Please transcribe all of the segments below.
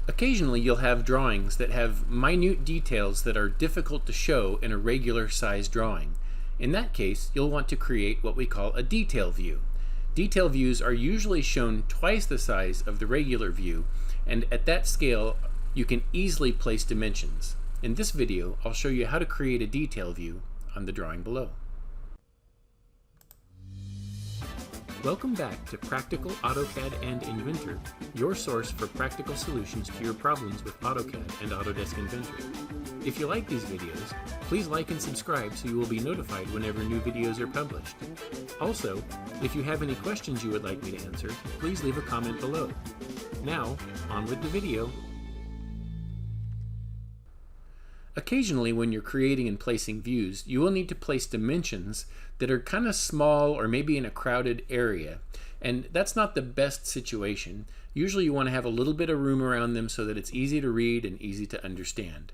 Occasionally you'll have drawings that have minute details that are difficult to show in a regular size drawing. In that case, you'll want to create what we call a detail view. Detail views are usually shown twice the size of the regular view, and at that scale you can easily place dimensions. In this video, I'll show you how to create a detail view on the drawing below. Welcome back to Practical AutoCAD and Inventor, your source for practical solutions to your problems with AutoCAD and Autodesk Inventor. If you like these videos, please like and subscribe so you will be notified whenever new videos are published. Also, if you have any questions you would like me to answer, please leave a comment below. Now, on with the video. Occasionally when you're creating and placing views, you will need to place dimensions that are kind of small or maybe in a crowded area. And that's not the best situation. Usually you want to have a little bit of room around them so that it's easy to read and easy to understand.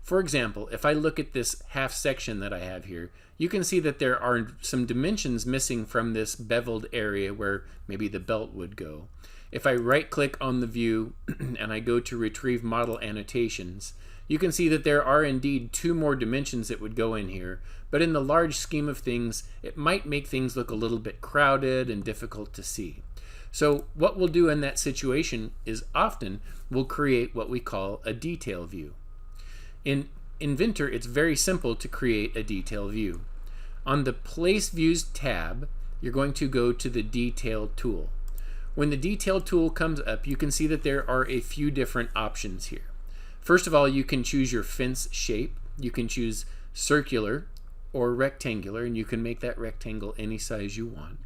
For example, if I look at this half section that I have here, you can see that there are some dimensions missing from this beveled area where maybe the belt would go. If I right click on the view and I go to retrieve model annotations, you can see that there are indeed two more dimensions that would go in here, but in the large scheme of things, it might make things look a little bit crowded and difficult to see. So what we'll do in that situation is often we'll create what we call a detail view. In Inventor, it's very simple to create a detail view. On the Place Views tab, you're going to go to the Detail tool. When the Detail tool comes up, you can see that there are a few different options here. First of all, you can choose your fence shape. You can choose circular or rectangular, and you can make that rectangle any size you want.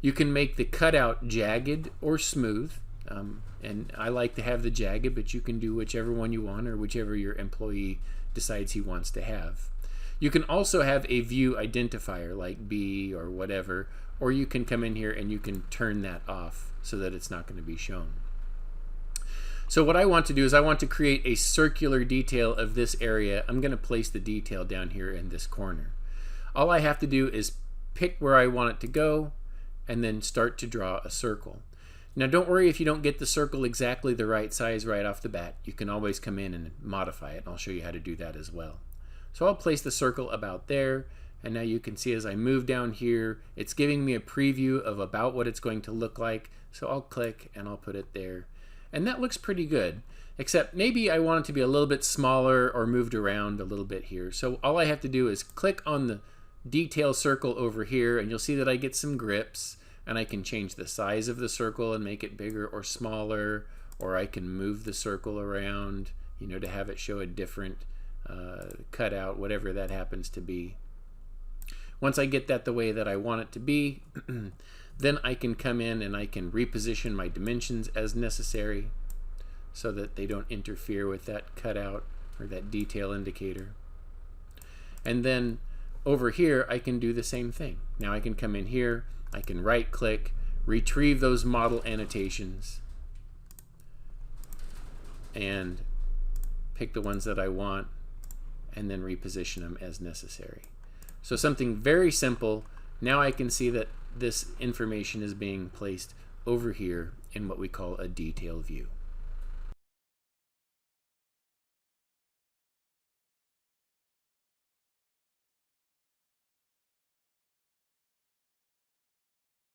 You can make the cutout jagged or smooth, and I like to have the jagged, but you can do whichever one you want or whichever your employee decides he wants to have. You can also have a view identifier like B or whatever, or you can come in here and you can turn that off so that it's not going to be shown. So what I want to do is I want to create a circular detail of this area. I'm going to place the detail down here in this corner. All I have to do is pick where I want it to go and then start to draw a circle. Now don't worry if you don't get the circle exactly the right size right off the bat. You can always come in and modify it, and I'll show you how to do that as well. So I'll place the circle about there, and now you can see as I move down here, it's giving me a preview of about what it's going to look like. So I'll click and I'll put it there. And that looks pretty good, except maybe I want it to be a little bit smaller or moved around a little bit here. So all I have to do is click on the detail circle over here, and you'll see that I get some grips, and I can change the size of the circle and make it bigger or smaller, or I can move the circle around, you know, to have it show a different cutout, whatever that happens to be. Once I get that the way that I want it to be, then I can come in and I can reposition my dimensions as necessary so that they don't interfere with that cutout or that detail indicator. And then over here I can do the same thing. Now I can come in here, I can right click, retrieve those model annotations, and pick the ones that I want and then reposition them as necessary. So something very simple. Now I can see that this information is being placed over here in what we call a detail view.